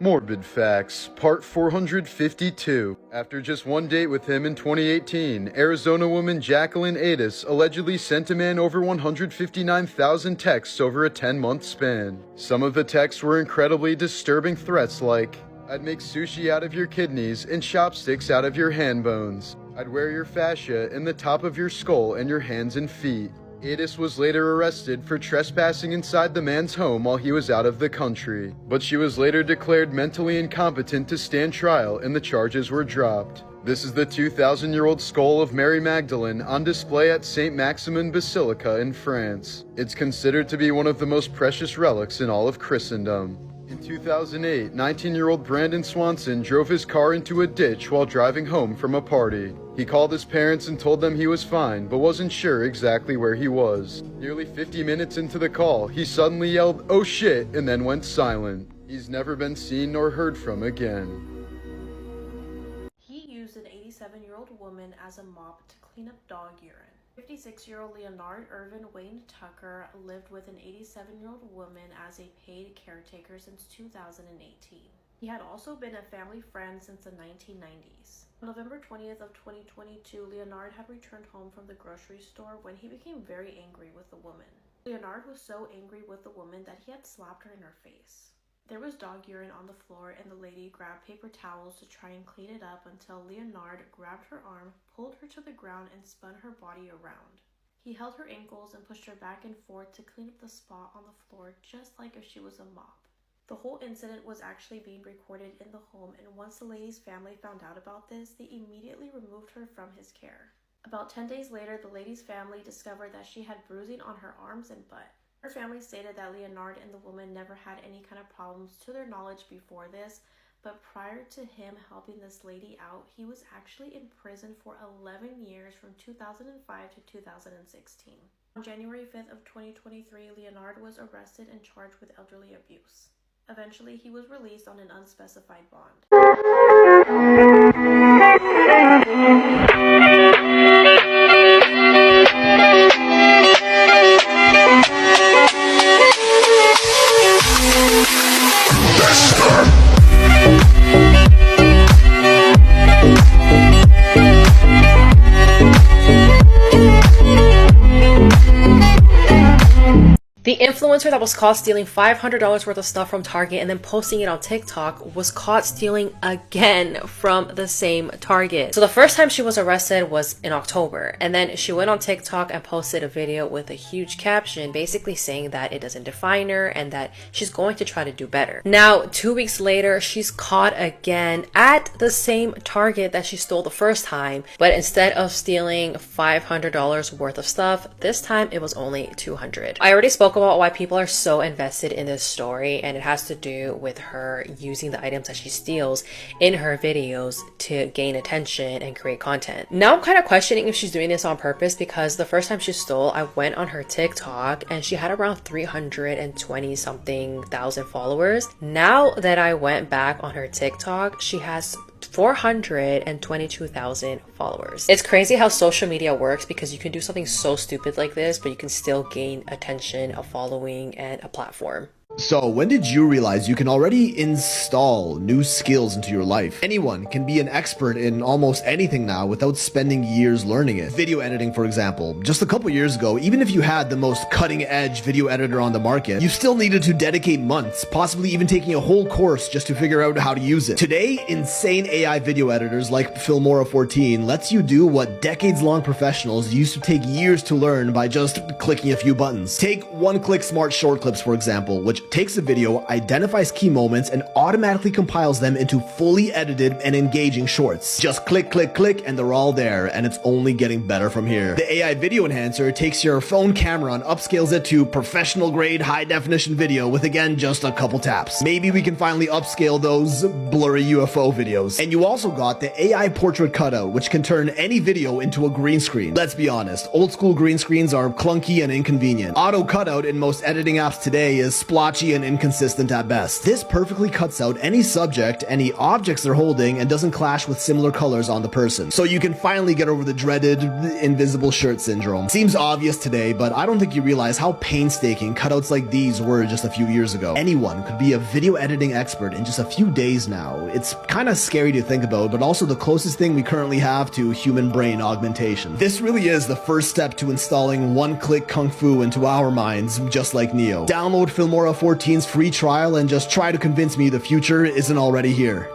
Morbid Facts, Part 452. After just one date with him in 2018, Arizona woman Jacqueline Adis allegedly sent a man over 159,000 texts over a 10-month span. Some of the texts were incredibly disturbing threats like, "I'd make sushi out of your kidneys and chopsticks out of your hand bones. I'd wear your fascia in the top of your skull and your hands and feet." Adis was later arrested for trespassing inside the man's home while he was out of the country, but she was later declared mentally incompetent to stand trial and the charges were dropped. This is the 2,000-year-old skull of Mary Magdalene on display at St. Maximin Basilica in France. It's considered to be one of the most precious relics in all of Christendom. In 2008, 19-year-old Brandon Swanson drove his car into a ditch while driving home from a party. He called his parents and told them he was fine, but wasn't sure exactly where he was. Nearly 50 minutes into the call, he suddenly yelled, "Oh shit," and then went silent. He's never been seen nor heard from again. He used an 87-year-old woman as a mop to clean up dog urine. 56-year-old Leonard Irvin Wayne Tucker lived with an 87-year-old woman as a paid caretaker since 2018. He had also been a family friend since the 1990s. On November 20th of 2022, Leonard had returned home from the grocery store when he became very angry with the woman. Leonard was so angry with the woman that he had slapped her in her face. There was dog urine on the floor and the lady grabbed paper towels to try and clean it up until Leonard grabbed her arm, pulled her to the ground, and spun her body around. He held her ankles and pushed her back and forth to clean up the spot on the floor just like if she was a mop. The whole incident was actually being recorded in the home, and once the lady's family found out about this, they immediately removed her from his care. About 10 days later, the lady's family discovered that she had bruising on her arms and butt. Her family stated that Leonard and the woman never had any kind of problems to their knowledge before this, but prior to him helping this lady out, he was actually in prison for 11 years from 2005 to 2016. On January 5th of 2023, Leonard was arrested and charged with elderly abuse. Eventually, he was released on an unspecified bond. The influencer that was caught stealing $500 worth of stuff from Target and then posting it on TikTok was caught stealing again from the same Target. So the first time she was arrested was in October, and then she went on TikTok and posted a video with a huge caption basically saying that it doesn't define her and that she's going to try to do better. Now, 2 weeks later, she's caught again at the same Target that she stole the first time, but instead of stealing $500 worth of stuff, this time it was only $200. I already spoke about why people are so invested in this story, and it has to do with her using the items that she steals in her videos to gain attention and create content. Now I'm kind of questioning if she's doing this on purpose, because the first time she stole, I went on her TikTok and she had around 320 something thousand followers. Now that I went back on her TikTok, she has 422,000 followers. It's crazy how social media works, because you can do something so stupid like this, but you can still gain attention, a following, and a platform. So when did you realize you can already install new skills into your life? Anyone can be an expert in almost anything now without spending years learning it. Video editing, for example. Just a couple years ago, even if you had the most cutting-edge video editor on the market, you still needed to dedicate months, possibly even taking a whole course just to figure out how to use it. Today, insane AI video editors like Filmora 14 lets you do what decades-long professionals used to take years to learn by just clicking a few buttons. Take one-click smart short clips, for example, which takes a video, identifies key moments, and automatically compiles them into fully edited and engaging shorts. Just click, click, click, and they're all there, and it's only getting better from here. The AI video enhancer takes your phone camera and upscales it to professional grade high definition video with, again, just a couple taps. Maybe we can finally upscale those blurry UFO videos. And you also got the AI portrait cutout, which can turn any video into a green screen. Let's be honest, old school green screens are clunky and inconvenient. Auto cutout in most editing apps today is splotchy blotchy and inconsistent at best. This perfectly cuts out any subject, any objects they're holding, and doesn't clash with similar colors on the person. So you can finally get over the dreaded invisible shirt syndrome. Seems obvious today, but I don't think you realize how painstaking cutouts like these were just a few years ago. Anyone could be a video editing expert in just a few days now. It's kind of scary to think about, but also the closest thing we currently have to human brain augmentation. This really is the first step to installing one-click kung fu into our minds, just like Neo. Download Filmora 14's free trial and just try to convince me the future isn't already here.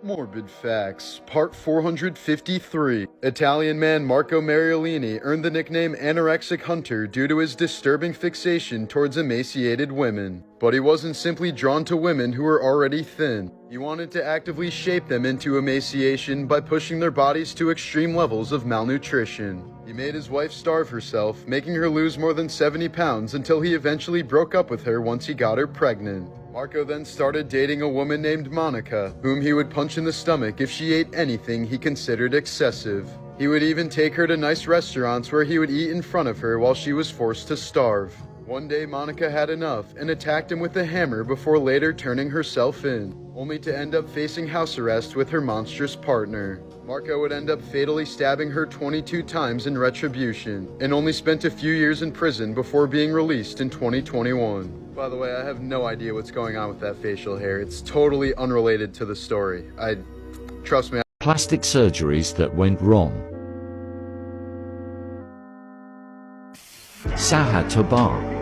Morbid Facts, Part 453. Italian man Marco Mariolini earned the nickname Anorexic Hunter due to his disturbing fixation towards emaciated women. But he wasn't simply drawn to women who were already thin. He wanted to actively shape them into emaciation by pushing their bodies to extreme levels of malnutrition. He made his wife starve herself, making her lose more than 70 pounds until he eventually broke up with her once he got her pregnant. Marco then started dating a woman named Monica, whom he would punch in the stomach if she ate anything he considered excessive. He would even take her to nice restaurants where he would eat in front of her while she was forced to starve. One day Monica had enough and attacked him with a hammer before later turning herself in, only to end up facing house arrest with her monstrous partner. Marco would end up fatally stabbing her 22 times in retribution, and only spent a few years in prison before being released in 2021. By the way, I have no idea what's going on with that facial hair. It's totally unrelated to the story. Trust me. Plastic surgeries that went wrong. Saha Tobar.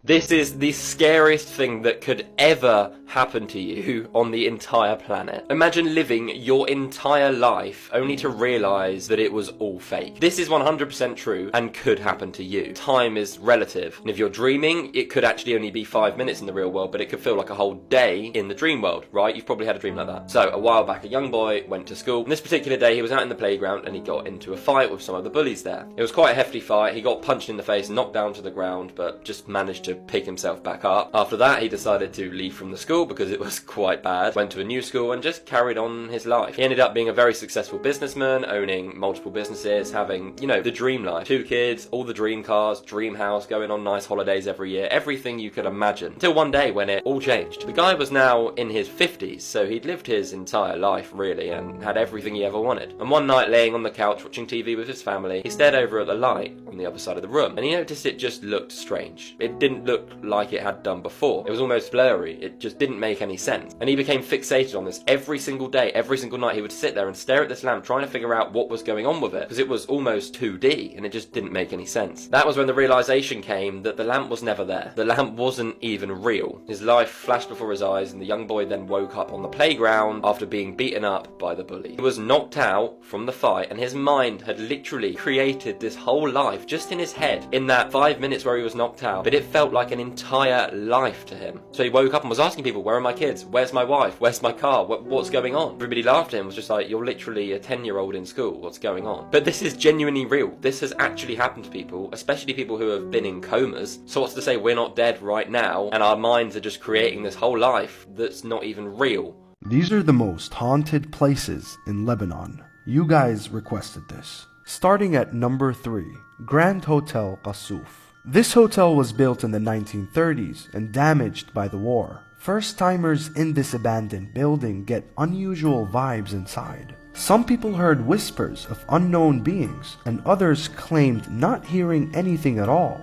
This is the scariest thing that could ever happen to you on the entire planet. Imagine living your entire life only to realise that it was all fake. This is 100% true and could happen to you. Time is relative, and if you're dreaming, it could actually only be 5 minutes in the real world, but it could feel like a whole day in the dream world, right? You've probably had a dream like that. So, a while back, a young boy went to school, and this particular day he was out in the playground and he got into a fight with some of the bullies there. It was quite a hefty fight. He got punched in the face, knocked down to the ground, but just managed to pick himself back up. After that, he decided to leave from the school because it was quite bad, went to a new school and just carried on his life. He ended up being a very successful businessman, owning multiple businesses, having, you know, the dream life. 2 kids, all the dream cars, dream house, going on nice holidays every year, everything you could imagine. Until one day when it all changed. The guy was now in his 50s, so he'd lived his entire life, really, and had everything he ever wanted. And one night, laying on the couch watching TV with his family, he stared over at the light on the other side of the room, and he noticed it just looked strange. It didn't look like it had done before. It was almost blurry. It just didn't make any sense. And he became fixated on this every single day, every single night. He would sit there and stare at this lamp, trying to figure out what was going on with it, because it was almost 2D and it just didn't make any sense. That was when the realization came that the lamp was never there. The lamp wasn't even real. His life flashed before his eyes, and the young boy then woke up on the playground after being beaten up by the bully. He was knocked out from the fight, and his mind had literally created this whole life just in his head in that 5 minutes where he was knocked out, but it felt like an entire life to him. So he woke up and was asking people, where are my kids? Where's my wife? Where's my car? What's going on? Everybody laughed at him, was just like, you're literally a 10-year-old in school. What's going on? But this is genuinely real. This has actually happened to people, especially people who have been in comas. So what's to say we're not dead right now and our minds are just creating this whole life that's not even real? These are the most haunted places in Lebanon. You guys requested this. Starting at number 3, Grand Hotel Qassouf. This hotel was built in the 1930s and damaged by the war. First-timers in this abandoned building get unusual vibes inside. Some people heard whispers of unknown beings, and others claimed not hearing anything at all.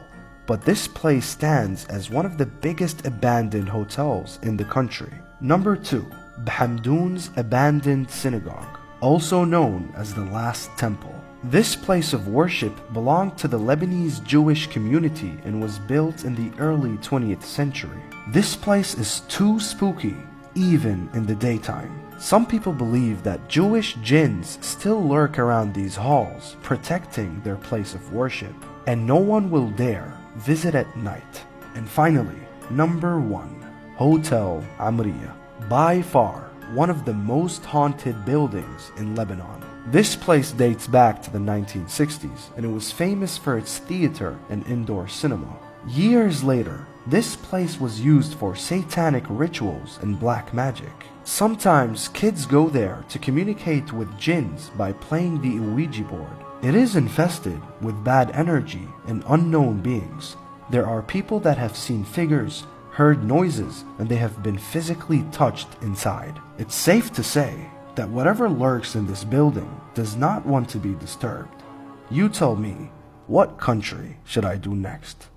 But this place stands as one of the biggest abandoned hotels in the country. Number 2, Bhamdoun's Abandoned Synagogue, also known as the Last Temple. This place of worship belonged to the Lebanese Jewish community and was built in the early 20th century. This place is too spooky, even in the daytime. Some people believe that Jewish jinns still lurk around these halls, protecting their place of worship, and no one will dare visit at night. And finally, number 1, Hotel Amriya. by far one of the most haunted buildings in Lebanon. This place dates back to the 1960s, and it was famous for its theater and indoor cinema. Years later, this place was used for satanic rituals and black magic. Sometimes kids go there to communicate with jinns by playing the Ouija board. It is infested with bad energy and unknown beings. There are people that have seen figures, heard noises, and they have been physically touched inside. It's safe to say that whatever lurks in this building does not want to be disturbed. You tell me, what country should I do next?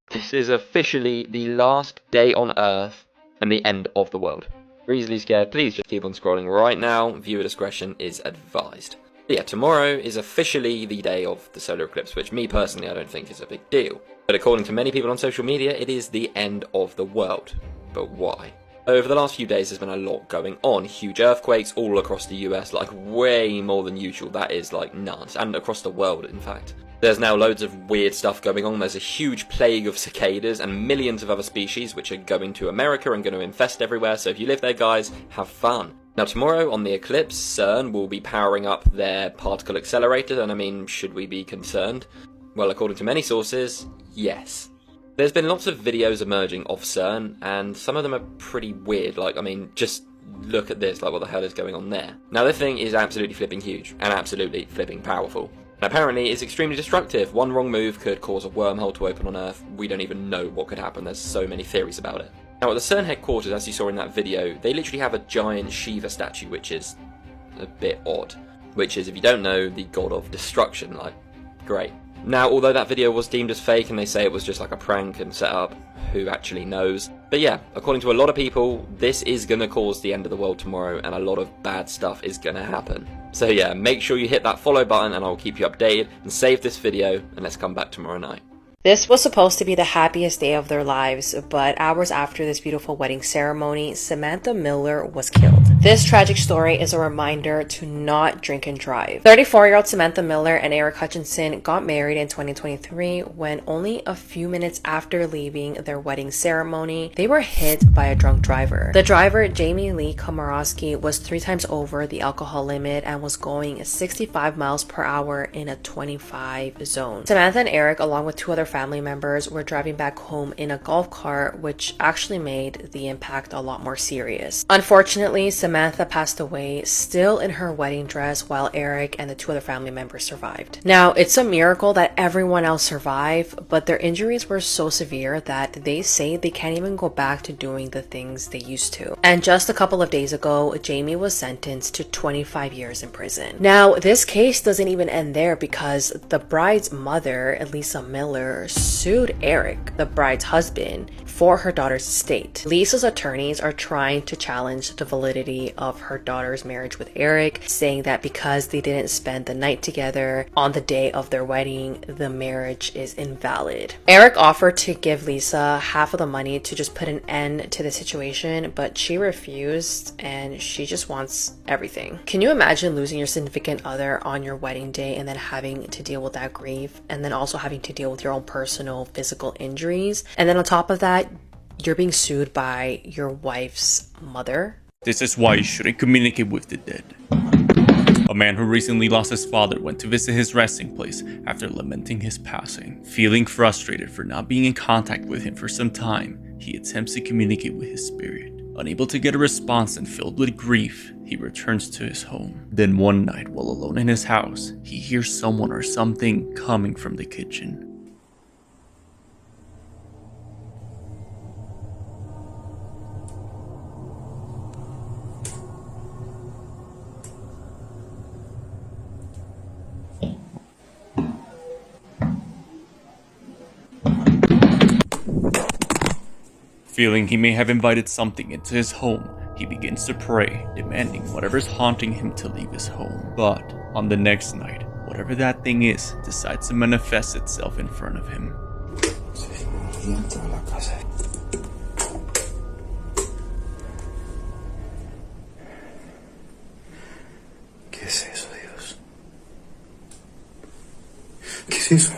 This is officially the last day on Earth and the end of the world. If you're easily scared, please just keep on scrolling right now. Viewer discretion is advised. But yeah, tomorrow is officially the day of the solar eclipse, which me personally I don't think is a big deal. But according to many people on social media, it is the end of the world. But why? Over the last few days there's been a lot going on. Huge earthquakes all across the US, like way more than usual. That is like nuts. And across the world, in fact. There's now loads of weird stuff going on. There's a huge plague of cicadas and millions of other species which are going to America and going to infest everywhere. So if you live there, guys, have fun. Now tomorrow on the eclipse, CERN will be powering up their particle accelerator, and I mean, should we be concerned? Well, according to many sources, yes. There's been lots of videos emerging of CERN, and some of them are pretty weird. Like, I mean, just look at this, like what the hell is going on there? Now this thing is absolutely flipping huge, and absolutely flipping powerful. And apparently it's extremely destructive. One wrong move could cause a wormhole to open on Earth. We don't even know what could happen. There's so many theories about it. Now at the CERN headquarters, as you saw in that video, they literally have a giant Shiva statue, which is a bit odd. Which is, if you don't know, the god of destruction. Like, great. Now, although that video was deemed as fake and they say it was just like a prank and set up, who actually knows? But yeah, according to a lot of people, this is going to cause the end of the world tomorrow and a lot of bad stuff is going to happen. So yeah, make sure you hit that follow button and I'll keep you updated, and save this video, and let's come back tomorrow night. This was supposed to be the happiest day of their lives, but hours after this beautiful wedding ceremony, Samantha Miller was killed. This tragic story is a reminder to not drink and drive. 34-year-old Samantha Miller and Eric Hutchinson got married in 2023 when only a few minutes after leaving their wedding ceremony, they were hit by a drunk driver. The driver, Jamie Lee Komorowski, was 3 times over the alcohol limit and was going 65 miles per hour in a 25 zone. Samantha and Eric, along with 2 other family members, were driving back home in a golf cart, which actually made the impact a lot more serious. Unfortunately, Samantha passed away still in her wedding dress, while Eric and the 2 other family members survived. Now, it's a miracle that everyone else survived, but their injuries were so severe that they say they can't even go back to doing the things they used to. And just a couple of days ago, Jamie was sentenced to 25 years in prison. Now, this case doesn't even end there, because the bride's mother, Lisa Miller, sued Eric, the bride's husband, for her daughter's estate. Lisa's attorneys are trying to challenge the validity of her daughter's marriage with Eric, saying that because they didn't spend the night together on the day of their wedding, the marriage is invalid. Eric offered to give Lisa half of the money to just put an end to the situation, but she refused, and she just wants everything. Can you imagine losing your significant other on your wedding day and then having to deal with that grief, and then also having to deal with your own personal physical injuries, and then on top of that, you're being sued by your wife's mother? This is why you shouldn't communicate with the dead. A man who recently lost his father went to visit his resting place after lamenting his passing. Feeling frustrated for not being in contact with him for some time, he attempts to communicate with his spirit. Unable to get a response and filled with grief, he returns to his home. Then one night, while alone in his house, he hears someone or something coming from the kitchen. Feeling he may have invited something into his home, he begins to pray, demanding whatever's haunting him to leave his home. But on the next night, whatever that thing is decides to manifest itself in front of him. ¿Qué es eso, Dios? ¿Qué es eso?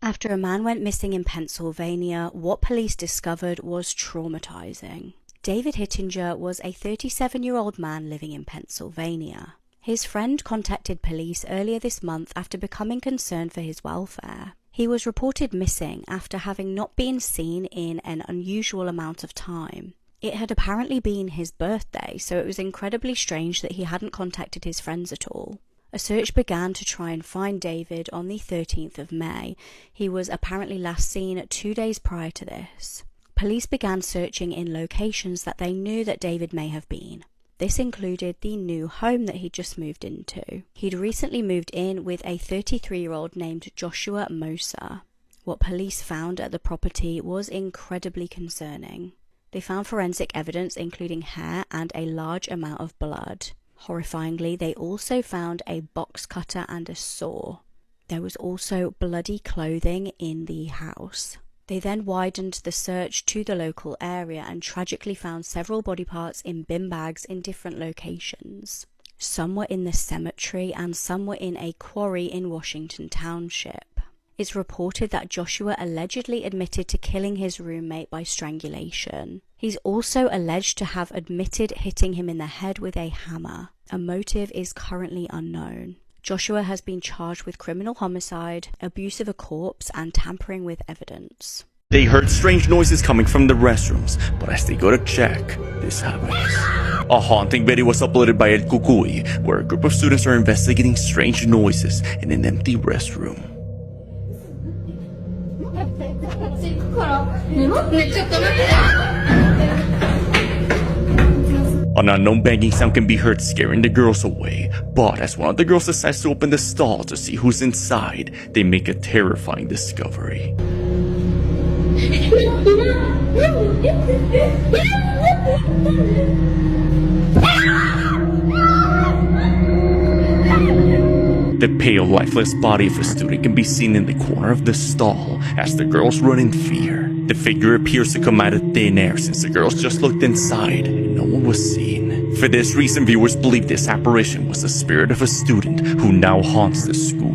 After a man went missing in Pennsylvania, what police discovered was traumatizing. David Hittinger was a 37-year-old man living in Pennsylvania. His friend contacted police earlier this month after becoming concerned for his welfare. He was reported missing after having not been seen in an unusual amount of time. It had apparently been his birthday, so it was incredibly strange that he hadn't contacted his friends at all. A search began to try and find David on the 13th of May. He was apparently last seen 2 days prior to this. Police began searching in locations that they knew that David may have been. This included the new home that he'd just moved into. He'd recently moved in with a 33-year-old named Joshua Moser. What police found at the property was incredibly concerning. They found forensic evidence including hair and a large amount of blood. Horrifyingly, they also found a box cutter and a saw. There was also bloody clothing in the house. They then widened the search to the local area and tragically found several body parts in bin bags in different locations. Some were in the cemetery and some were in a quarry in Washington Township. It's reported that Joshua allegedly admitted to killing his roommate by strangulation. He's also alleged to have admitted hitting him in the head with a hammer. A motive is currently unknown. Joshua has been charged with criminal homicide, abuse of a corpse, and tampering with evidence. They heard strange noises coming from the restrooms, but as they go to check, this happens. A haunting video was uploaded by El Cucuy, where a group of students are investigating strange noises in an empty restroom. An unknown banging sound can be heard, scaring the girls away, but as one of the girls decides to open the stall to see who's inside, they make a terrifying discovery. The pale, lifeless body of a student can be seen in the corner of the stall as the girls run in fear. The figure appears to come out of thin air since the girls just looked inside and no one was seen. For this reason, viewers believe this apparition was the spirit of a student who now haunts the school.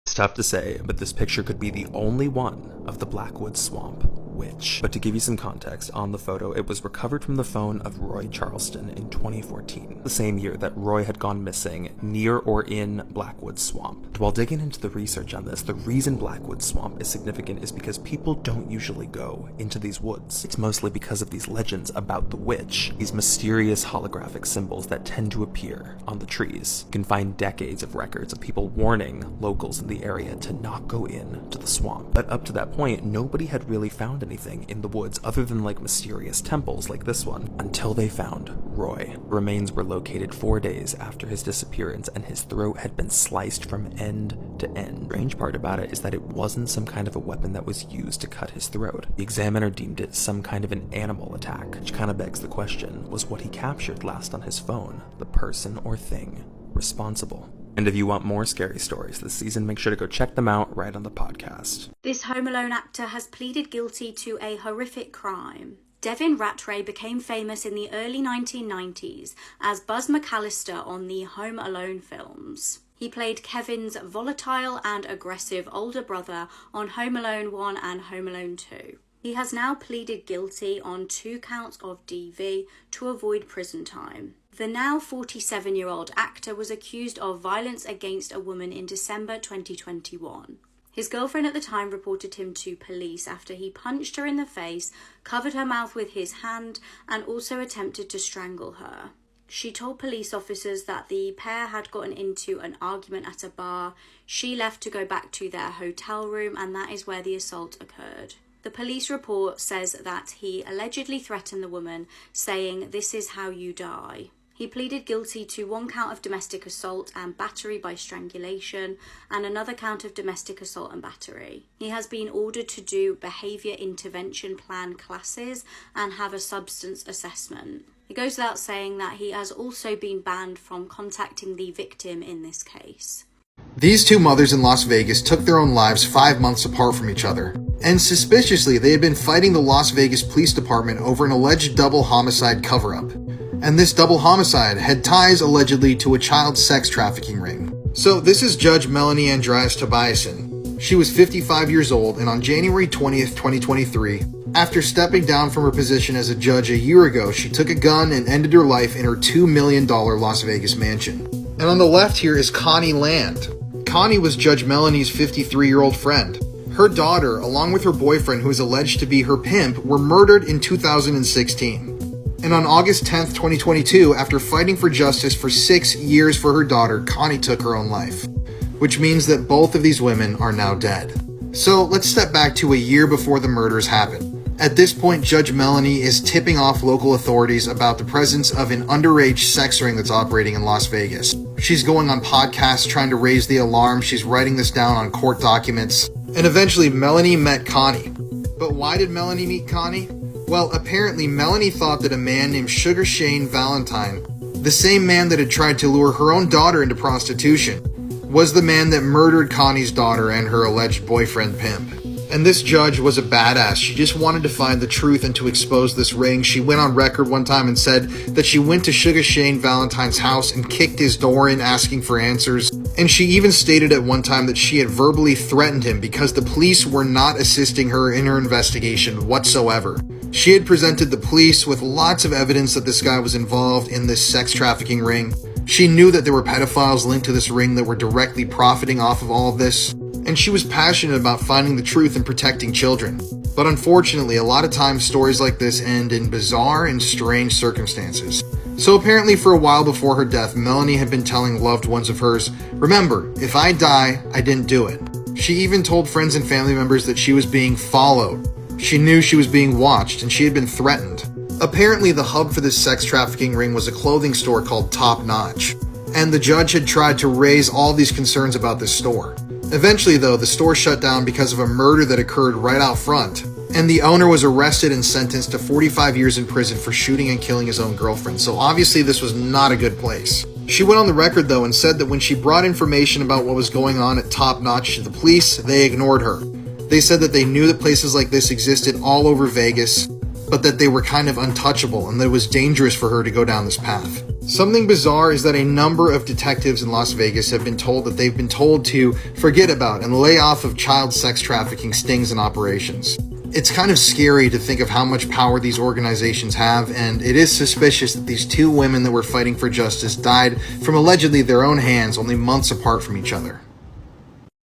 It's tough to say, but this picture could be the only one of the Blackwood Swamp Witch. But to give you some context, on the photo, it was recovered from the phone of Roy Charleston in 2014, the same year that Roy had gone missing near or in Blackwood Swamp. While digging into the research on this, the reason Blackwood Swamp is significant is because people don't usually go into these woods. It's mostly because of these legends about the witch, these mysterious holographic symbols that tend to appear on the trees. You can find decades of records of people warning locals in the area to not go in to the swamp. But up to that point, nobody had really found anything in the woods other than like mysterious temples like this one, until they found Roy. Remains were located 4 days after his disappearance and his throat had been sliced from end to end. The strange part about it is that it wasn't some kind of a weapon that was used to cut his throat. The examiner deemed it some kind of an animal attack, which kind of begs the question, was what he captured last on his phone the person or thing responsible? And if you want more scary stories this season, make sure to go check them out right on the podcast. This Home Alone actor has pleaded guilty to a horrific crime. Devin Rattray became famous in the early 1990s as Buzz McAllister on the Home Alone films. He played Kevin's volatile and aggressive older brother on Home Alone 1 and Home Alone 2. He has now pleaded guilty on 2 counts of DV to avoid prison time. The now 47-year-old actor was accused of violence against a woman in December 2021. His girlfriend at the time reported him to police after he punched her in the face, covered her mouth with his hand, and also attempted to strangle her. She told police officers that the pair had gotten into an argument at a bar. She left to go back to their hotel room, and that is where the assault occurred. The police report says that he allegedly threatened the woman, saying, "This is how you die." He pleaded guilty to 1 count of domestic assault and battery by strangulation, and another count of domestic assault and battery. He has been ordered to do behaviour intervention plan classes and have a substance assessment. It goes without saying that he has also been banned from contacting the victim in this case. These two mothers in Las Vegas took their own lives 5 months apart from each other. And suspiciously, they had been fighting the Las Vegas Police Department over an alleged double homicide cover-up. And this double homicide had ties allegedly to a child sex trafficking ring. So this is Judge Melanie Andreas Tobiasen. She was 55 years old, and on January 20th, 2023, after stepping down from her position as a judge a year ago, she took a gun and ended her life in her $2 million Las Vegas mansion. And on the left here is Connie Land. Connie was Judge Melanie's 53-year-old friend. Her daughter, along with her boyfriend who is alleged to be her pimp, were murdered in 2016. And on August 10th, 2022, after fighting for justice for 6 years for her daughter, Connie took her own life. Which means that both of these women are now dead. So let's step back to a year before the murders happened. At this point, Judge Melanie is tipping off local authorities about the presence of an underage sex ring that's operating in Las Vegas. She's going on podcasts trying to raise the alarm. She's writing this down on court documents. And eventually, Melanie met Connie. But why did Melanie meet Connie? Well, apparently Melanie thought that a man named Sugar Shane Valentine, the same man that had tried to lure her own daughter into prostitution, was the man that murdered Connie's daughter and her alleged boyfriend pimp. And this judge was a badass. She just wanted to find the truth and to expose this ring. She went on record one time and said that she went to Sugar Shane Valentine's house and kicked his door in asking for answers. And she even stated at one time that she had verbally threatened him because the police were not assisting her in her investigation whatsoever. She had presented the police with lots of evidence that this guy was involved in this sex trafficking ring. She knew that there were pedophiles linked to this ring that were directly profiting off of all of this. And she was passionate about finding the truth and protecting children. But unfortunately, a lot of times stories like this end in bizarre and strange circumstances. So apparently for a while before her death, Melanie had been telling loved ones of hers, "Remember, if I die, I didn't do it." She even told friends and family members that she was being followed. She knew she was being watched and she had been threatened. Apparently the hub for this sex trafficking ring was a clothing store called Top Notch. And the judge had tried to raise all these concerns about this store. Eventually, though, the store shut down because of a murder that occurred right out front, and the owner was arrested and sentenced to 45 years in prison for shooting and killing his own girlfriend, so obviously this was not a good place. She went on the record, though, and said that when she brought information about what was going on at Top Notch to the police, they ignored her. They said that they knew that places like this existed all over Vegas, but that they were kind of untouchable and that it was dangerous for her to go down this path. Something bizarre is that a number of detectives in Las Vegas have been told that they've been told to forget about and lay off of child sex trafficking stings and operations. It's kind of scary to think of how much power these organizations have, and it is suspicious that these two women that were fighting for justice died from allegedly their own hands only months apart from each other.